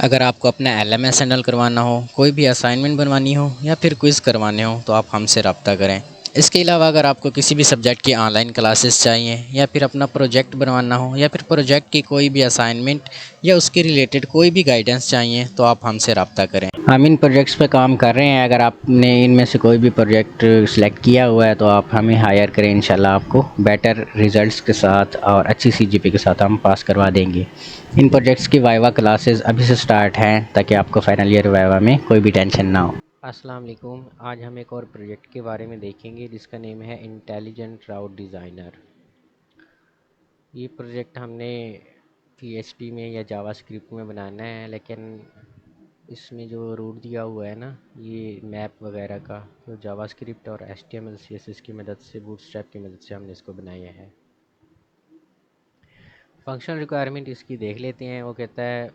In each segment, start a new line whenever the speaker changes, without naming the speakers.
अगर आपको अपना LMS हैंडल करवाना हो, कोई भी असाइनमेंट बनवानी हो या फिर क्विज़ करवाने हो तो आप हमसे रब्ता करें। इसके अलावा अगर आपको किसी भी सब्जेक्ट की ऑनलाइन क्लासेस चाहिए या फिर अपना प्रोजेक्ट बनवाना हो या फिर प्रोजेक्ट की कोई भी असाइनमेंट या उसके रिलेटेड कोई भी गाइडेंस चाहिए तो आप हमसे रब्ता करें। हम इन प्रोजेक्ट्स पे काम कर रहे हैं। अगर आपने इनमें से कोई भी प्रोजेक्ट सिलेक्ट किया हुआ है तो आप हमें हायर करें, इंशाल्लाह आपको बेटर रिजल्ट्स के साथ और अच्छी CGPA के साथ हम पास करवा देंगे। इन प्रोजेक्ट्स की वाइवा क्लासेस अभी से स्टार्ट हैं ताकि आपको फाइनल ईयर वाइवा में कोई भी टेंशन ना हो। अस्सलाम वालेकुम। आज हम एक और प्रोजेक्ट के बारे में देखेंगे जिसका नेम है इंटेलिजेंट राउट डिज़ाइनर। ये प्रोजेक्ट हमने PHP में या जावास्क्रिप्ट में बनाना है, लेकिन इसमें जो रूट दिया हुआ है ना, ये मैप वगैरह का, तो जावास्क्रिप्ट और HTML CSS की मदद से, बूटस्ट्रैप की मदद से हमने इसको बनाया है। फंक्शनल रिक्वायरमेंट इसकी देख लेते हैं। वो कहता है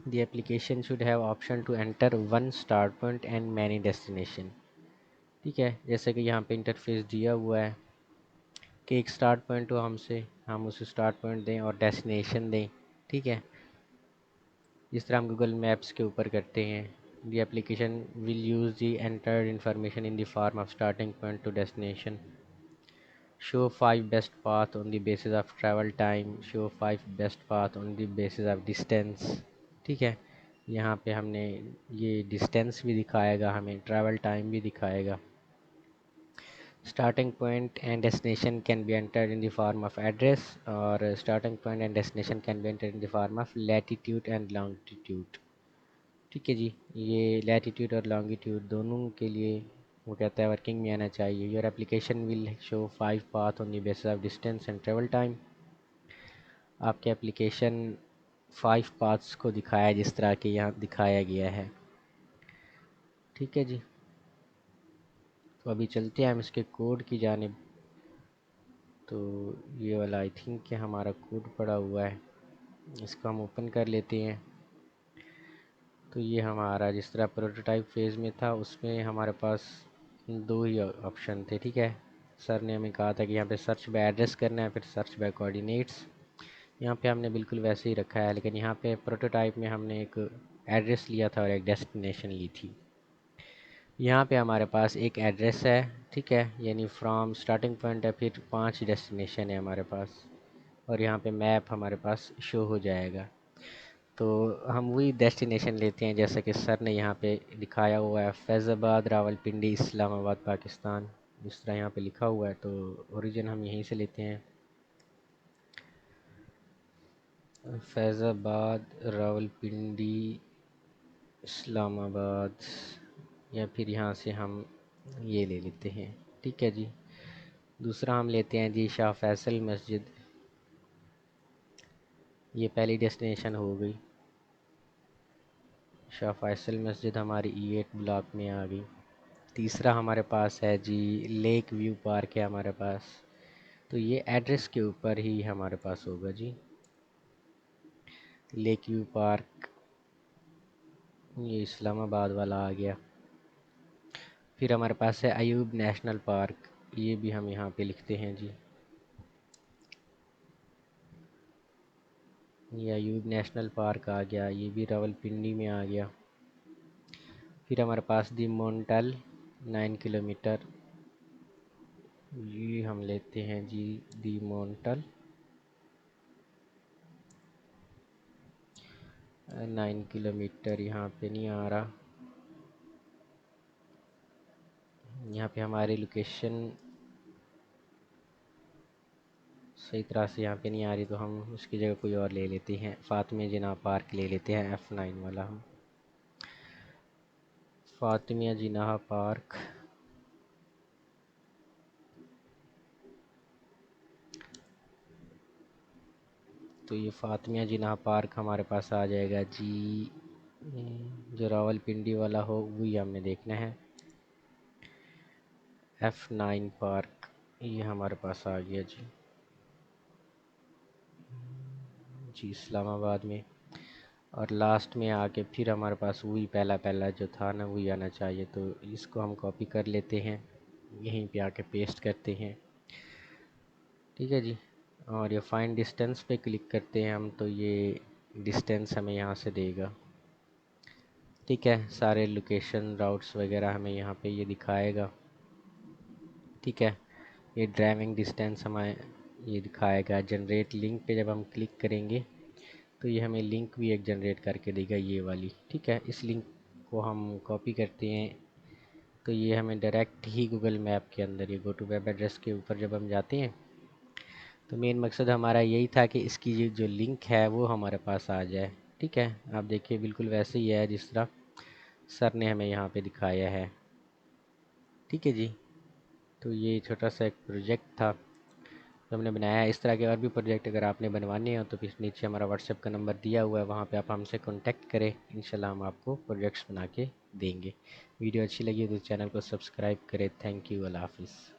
the application should have option to enter one start point and many destination. ठीक है, जैसे कि यहाँ पे इंटरफेस दिया हुआ है कि एक स्टार्ट पॉइंट हो हमसे, हम उसे स्टार्ट पॉइंट दें और डेस्टिनेशन दें। ठीक है, जिस तरह हम गूगल मैप्स के ऊपर करते हैं। The application will use the entered information in the form of starting point two destination. Show 5 best path on the basis of travel time. Show 5 best path on the basis of distance. ठीक है, यहाँ पे हमने ये distance भी दिखाएगा, हमें travel time भी दिखाएगा। Starting point and destination can be entered in the form of address, और starting point and destination can be entered in the form of latitude and longitude. ठीक है जी, ये लैटिट्यूड और लॉन्गिट्यूड दोनों के लिए वो कहता है वर्किंग में आना चाहिए। Your application will show 5 path on the basis of distance and travel time. आपके एप्लीकेशन 5 पाथ्स को दिखाया जिस तरह के यहाँ दिखाया गया है। ठीक है जी, तो अभी चलते हैं हम इसके कोड की जानिब। तो ये वाला आई थिंक कि हमारा कोड पड़ा हुआ है, इसको हम ओपन कर लेते हैं। तो ये हमारा जिस तरह प्रोटोटाइप फेज़ में था उसमें हमारे पास दो ही ऑप्शन थे। ठीक है, सर ने हमें कहा था कि यहाँ पे सर्च बाय एड्रेस करना है, फिर सर्च बाय कोऑर्डिनेट्स। यहाँ पे हमने बिल्कुल वैसे ही रखा है, लेकिन यहाँ पे प्रोटोटाइप में हमने एक एड्रेस लिया था और एक डेस्टिनेशन ली थी। यहाँ पे हमारे पास एक एड्रेस है, ठीक है, यानी फ्रॉम स्टार्टिंग पॉइंट है, फिर 5 डेस्टिनेशन है हमारे पास, और यहाँ पे मैप हमारे पास शो हो जाएगा। तो हम वही डेस्टिनेशन लेते हैं जैसे कि सर ने यहाँ पे दिखाया हुआ है, फैज़ाबाद, रावलपिंडी, इस्लामाबाद, पाकिस्तान। जिस तरह यहाँ पे लिखा हुआ है तो ओरिजिन हम यहीं से लेते हैं, फैज़ाबाद, रावलपिंडी, इस्लामाबाद, या फिर यहाँ से हम ये ले लेते हैं। ठीक है जी, दूसरा हम लेते हैं जी शाह फैसल मस्जिद। ये पहली डेस्टिनेशन हो गई, शाह फैसल मस्जिद हमारी E8 ब्लॉक में आ गई। तीसरा हमारे पास है जी लेक व्यू पार्क है हमारे पास, तो ये एड्रेस के ऊपर ही हमारे पास होगा जी, लेक व्यू पार्क। ये इस्लामाबाद वाला आ गया। फिर हमारे पास है अयूब नेशनल पार्क, ये भी हम यहाँ पे लिखते हैं जी, ये अयूब नेशनल पार्क आ गया, ये भी रावलपिंडी में आ गया। फिर हमारे पास दी मोन्टल 9 किलोमीटर, ये हम लेते हैं जी दी मोन्टल 9 किलोमीटर। यहाँ पे नहीं आ रहा, यहाँ पे हमारी लोकेशन सही तरह से यहाँ पे नहीं आ रही, तो हम उसकी जगह कोई और ले लेते हैं, फातिमा जिन्ना पार्क ले लेते हैं, F9 वाला। हम फातिमा जिन्ना पार्क, तो ये फातिमा जिन्ना पार्क हमारे पास आ जाएगा जी। जो रावलपिंडी वाला हो वही हमने देखना है, F9 पार्क, ये हमारे पास आ गया जी जी इस्लामाबाद में। और लास्ट में आके फिर हमारे पास वही पहला पहला जो था ना वही आना चाहिए, तो इसको हम कॉपी कर लेते हैं, यहीं पे आके पेस्ट करते हैं। ठीक है जी, और ये फाइंड डिस्टेंस पे क्लिक करते हैं हम, तो ये डिस्टेंस हमें यहाँ से देगा। ठीक है, सारे लोकेशन राउट्स वगैरह हमें यहाँ पे ये दिखाएगा। ठीक है, ये ड्राइविंग डिस्टेंस हमें ये दिखाएगा। जनरेट लिंक पे जब हम क्लिक करेंगे तो ये हमें लिंक भी एक जनरेट करके देगा, ये वाली। ठीक है, इस लिंक को हम कॉपी करते हैं तो ये हमें डायरेक्ट ही गूगल मैप के अंदर, ये गो टू वेब एड्रेस के ऊपर जब हम जाते हैं तो मेन मकसद हमारा यही था कि इसकी ये जो लिंक है वो हमारे पास आ जाए। ठीक है, आप देखिए बिल्कुल वैसे ही है जिस तरह सर ने हमें यहाँ पे दिखाया है। ठीक है जी, तो ये छोटा सा एक प्रोजेक्ट था जो हमने बनाया है। इस तरह के और भी प्रोजेक्ट अगर आपने बनवाने हो तो फिर नीचे हमारा व्हाट्सएप का नंबर दिया हुआ है, वहाँ पे आप हमसे कांटेक्ट करें। इंशाल्लाह हम आपको प्रोजेक्ट्स बना के देंगे। वीडियो अच्छी लगी तो चैनल को सब्सक्राइब करें। थैंक यू, अल्लाह हाफिज़।